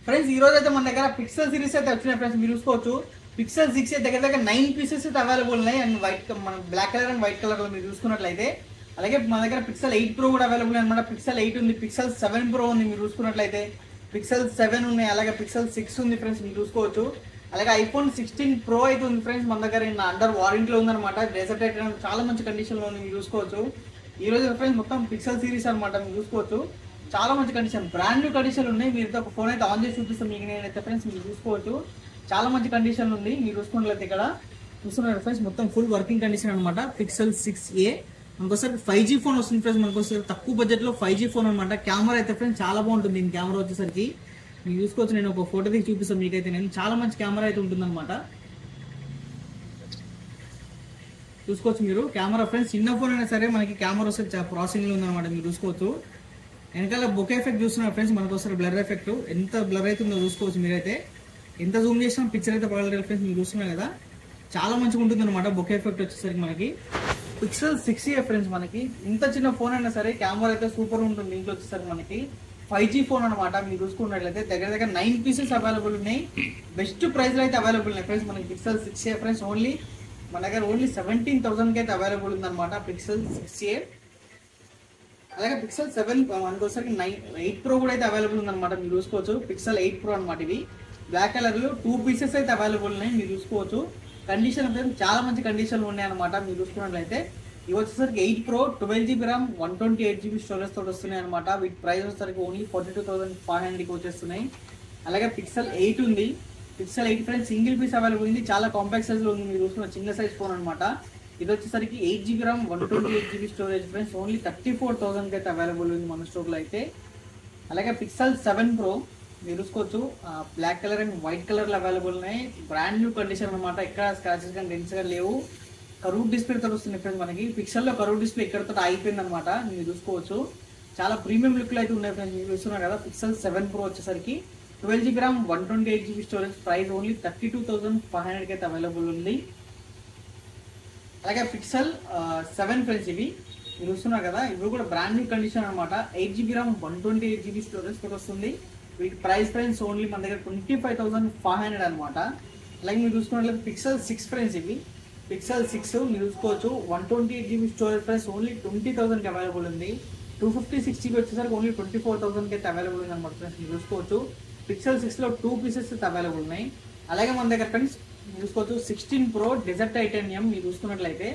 Friends ఈ రోజు అయితే మన దగ్గర పిక్సెల్ సిరీస్ అయితే వచ్చినాయి ఫ్రెండ్స్. మీరు చూసుకోవచ్చు పిక్సెల్ 6 దగ్గర దగ్గర 9 పీసెస్ అయితే అవైలబుల్ ఉన్నాయి. అండ్ వైట్ మన black colour and white colour లో మీరు చూసుకున్నట్లయితే, అలాగే మన దగ్గర పిక్సెల్ 8 Pro కూడా అవైలబుల్ అనమాట. పిక్సెల్ 8 ఉంది, పిక్సెల్ 7 Pro ఉంది మీరు చూసుకున్నట్లయితే, పిక్సెల్ 7 ఉన్నాయి, అలాగే పిక్సెల్ 6 ఉంది ఫ్రెండ్స్ మీరు చూసుకోవచ్చు. అలాగే ఐఫోన్ 16 Pro అయితే ఉంది ఫ్రెండ్స్ మన దగ్గర అండర్ వారంటీలో ఉందన్నమాట. డెజర్ట్ అయితే చాలా మంచి కండిషన్ లో ఉంది మీరు చూసుకోవచ్చు. ఈ రోజు ఫ్రెండ్స్ మొత్తం పిక్సెల్ సిరీస్ అనమాట మీరు చూసుకోవచ్చు. చాలా మంచి కండిషన్, బ్రాండ్ న్యూ కండిషన్ ఉన్నాయి. మీరు ఒక ఫోన్ అయితే ఆన్ చేసి చూపిస్తాం మీకు నేనైతే ఫ్రెండ్స్. మీరు చూసుకోవచ్చు చాలా మంచి కండిషన్ ఉంది. మీరు చూసుకున్నట్లయితే ఇక్కడ చూస్తున్నారు ఫ్రెండ్స్ మొత్తం ఫుల్ వర్కింగ్ కండిషన్ అనమాట. పిక్సెల్ 6a మనకోసారి 5G ఫోన్ వస్తుంది ఫ్రెండ్స్. మనకోసారి తక్కువ బడ్జెట్ లో 5G ఫోన్ అనమాట. కెమెరా అయితే ఫ్రెండ్స్ చాలా బాగుంటుంది. దీని కెమెరా వచ్చేసరికి మీరు చూసుకోవచ్చు. నేను ఒక ఫోటో తీసి చూపిస్తాను మీకైతే. నేను చాలా మంచి కెమెరా అయితే ఉంటుంది అనమాట. చూసుకోవచ్చు మీరు కెమెరా ఫ్రెండ్స్. చిన్న ఫోన్ అయినా సరే మనకి కెమెరా వస్తే ప్రాసెసింగ్ లో ఉందన్నమాట. మీరు చూసుకోవచ్చు వెనకాల బొకే ఎఫెక్ట్ చూస్తున్నారు ఫ్రెండ్స్. మనకు వస్తారు బ్లర్ ఎఫెక్ట్. ఎంత బ్లర్ అవుతుందో చూసుకోవచ్చు మీరైతే. ఎంత జూమ్ చేసినా పిక్చర్ అయితే పడలేదు ఫ్రెండ్స్. మీరు చూస్తున్నారు కదా చాలా మంచిగా ఉంటుంది అనమాట. బొకే ఎఫెక్ట్ వచ్చేసరికి మనకి పిక్సెల్ 6a ఫ్రెండ్స్. మనకి ఇంత చిన్న ఫోన్ అయినా సరే కెమెరా అయితే సూపర్ ఉంటుంది. ఇంట్లో వచ్చేసరికి మనకి 5G ఫోన్ అనమాట. మీరు చూసుకున్నట్లయితే దగ్గర దగ్గర 9 పీసెస్ అవైలబుల్ ఉన్నాయి. బెస్ట్ ప్రైస్ లో అయితే అవైలబుల్ ఉన్నాయి ఫ్రెండ్స్. మనకి పిక్సెల్ 6a ఫ్రెండ్స్ ఓన్లీ మన దగ్గర ఓన్లీ 17,000 కి అయితే అవైలబుల్ ఉంది అనమాట. పిక్సెల్ 6a అలాగే పిక్సెల్ 7 మనకోసరికి 8 Pro కూడా అయితే అవైలబుల్ ఉందన్నమాట. మీరు చూసుకోవచ్చు పిక్సెల్ 8 Pro అనమాట. ఇవి బ్లాక్ కలర్ లో 2 పీసెస్ అయితే అవైలబుల్ ఉన్నాయి. మీరు చూసుకోవచ్చు కండిషన్ చాలా మంచి కండిషన్ ఉన్నాయి అనమాట. మీరు చూసుకున్నట్లయితే ఇవి వచ్చేసరికి 8 Pro 12GB RAM 128GB storage తోటి వస్తున్నాయి అనమాట. వీటి ప్రైస్ వచ్చేసరికి ఓన్లీ 42,500కి వచ్చేస్తున్నాయి. అలాగే పిక్సెల్ 8 ఉంది. Pixel 8 friends single piece available ఉంది. చాలా కాంపాక్ట్ సైజ్ లో ఉంది. మీరు చూసుకున్న చిన్న సైజ్ ఫోన్ అనమాట. ఇది వచ్చేసరికి 8GB RAM 128GB storage friends only 34,000కి అయితే అవైలబుల్ ఉంది మన స్టోర్ లో అయితే. అలాగే పిక్సెల్ 7 Pro మీరు చూసుకోవచ్చు black colour and white colour లో అవైలబుల్ ఉన్నాయి. బ్రాండ్ న్యూ కండిషన్ అనమాట. ఎక్కడ స్క్రాచెస్ కానీ డెంట్స్ కానీ లేవు. కరూవ్ డిస్ప్లే తో వస్తుంది ఫ్రెండ్స్. మనకి పిక్సెల్ లో కరూవ్ డిస్ప్లే ఇక్కడతో అయిపోయింది అనమాట. మీరు చూసుకోవచ్చు చాలా ప్రీమియం లుక్ లో అయితే ఉన్నాయి ఫ్రెండ్స్. మీరు చూస్తున్నారు కదా పిక్సెల్ 7 Pro వచ్చేసరికి 12GB RAM 128GB storage price only 32,500కి అయితే అవైలబుల్ ఉంది. అలాగే పిక్సెల్ 7 ఫ్రెండ్స్ ఇవి మీరు చూస్తున్నారు కదా. ఇవి కూడా బ్రాండ్ న్యూ కండిషన్ అనమాట. 8GB RAM 128GB స్టోరేజ్ కూడా వస్తుంది. వీటి ప్రైస్ ఫ్రెండ్స్ ఓన్లీ మన దగ్గర 25,500 అనమాట. అలాగే మీరు చూసుకున్నట్లయితే పిక్సెల్ 6 ఫ్రెండ్స్ ఇవి పిక్సెల్ 6 మీరు చూసుకోవచ్చు 128GB స్టోరేజ్ ప్రైస్ ఓన్లీ 20,000కి అవైలబుల్ ఉంది. 256GB వచ్చేసరికి ఓన్లీ 24,000కి అయితే అవైలబుల్ ఉంది అనమాట ఫ్రెండ్స్. మీరు చూసుకోవచ్చు పిక్సెల్ 6 లో 2 పీసెస్ అయితే అవైలబుల్ ఉన్నాయి. అలాగే మన దగ్గర ఫ్రెండ్స్ చూసుకోవచ్చు 16 Pro డెజర్ట్ టైటానియం మీరు చూసుకున్నట్లయితే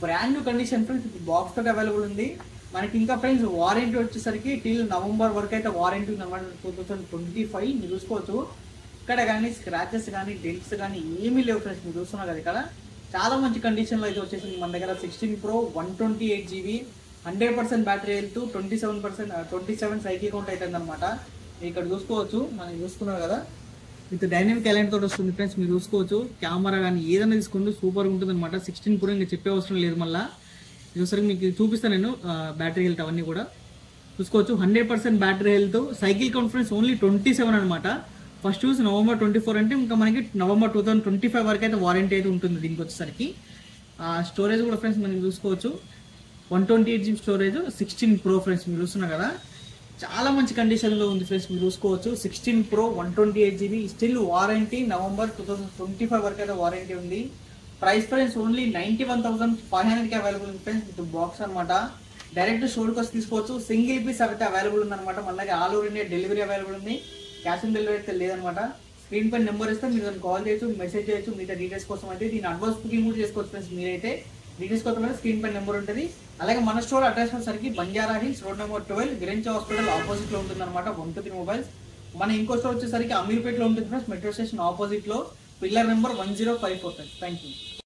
brand new condition friends. Box తోటి అవైలబుల్ ఉంది మనకి. ఇంకా ఫ్రెండ్స్ వారంటీ వచ్చేసరికి టిల్ నవంబర్ వరకు అయితే వారంటీ ఉంది అన్నమాట. 2025 మీరు చూసుకోవచ్చు. ఇక్కడ కానీ స్క్రాచెస్ కానీ డెంట్స్ కానీ ఏమీ లేవు ఫ్రెండ్స్. మీరు చూస్తున్నారు కదా ఇక్కడ చాలా మంచి కండిషన్ లో అయితే వచ్చేసింది మన దగ్గర. 16 Pro 128GB 100% battery health 27 cycle count అవుతుంది అనమాట. ఇక్కడ చూసుకోవచ్చు మనం చూసుకున్నారు కదా విత్ డైనమిక్ ఎలైట్ తోటి వస్తుంది ఫ్రెండ్స్. మీరు చూసుకోవచ్చు కెమెరా కానీ ఏదైనా తీసుకుంటే సూపర్ ఉంటుంది అనమాట. 16 Pro ఇంకా చెప్పే అవసరం లేదు. మళ్ళీ చూసరికి మీకు చూపిస్తాను నేను బ్యాటరీ హెల్త్ అవన్నీ కూడా చూసుకోవచ్చు. 100% battery health cycle count friends only 27 అనమాట. ఫస్ట్ చూసి November 24 అంటే ఇంకా మనకి November 2025 వరకు అయితే వారంటీ అయితే ఉంటుంది దీనికి వచ్చేసరికి. స్టోరేజ్ కూడా ఫ్రెండ్స్ మనం చూసుకోవచ్చు 128GB స్టోరేజ్ 16 Pro ఫ్రెండ్స్. మీరు చూస్తున్నారు కదా చాలా మంచి కండిషన్ లో ఉంది ఫ్రెండ్స్. మీరు చూసుకోవచ్చు 16 Pro 128GB still warranty November 2025 వరకు అయితే వారంటీ ఉంది. ప్రైస్ ఫ్రెండ్స్ ఓన్లీ 91,500కి అవైలబుల్ ఉంది ఫ్రెండ్స్. విత్ బాక్స్ అనమాట. డైరెక్ట్ స్టోర్ కి తీసుకోవచ్చు. సింగిల్ పీస్ అయితే అవైలబుల్ ఉంది అనమాట. మళ్ళీ all over India delivery available ఉంది. క్యాష్ ఆన్ డెలివరీ అయితే లేదనమాట. స్క్రీన్ పై నెంబర్ ఇస్తే మీరు దాన్ని కాల్ చేయొచ్చు, మెసేజ్ చేయొచ్చు. మిగతా డీటెయిల్స్ కోసం అయితే దీని అడ్వాన్స్ బుకింగ్ కూడా చేసుకోవచ్చు ఫ్రెండ్స్. మీరైతే డీటెయిల్స్ కోసం అయితే స్క్రీన్ పై నెంబర్ ఉంటుంది. అలాగే మన స్టోర్ అడ్రస్ వచ్చేసరికి Banjara hills road number 12 Virinchi hospital opposite లో ఉంటుంది అనమాట. 123 మొబైల్స్. మన ఇంకో స్టోర్ వచ్చేసరికి అమీర్పేట్ లో ఉంటుంది ఫ్రెండ్స్. మెట్రో స్టేషన్ ఆపోజిట్ లో pillar number 1054 friends. Thank you.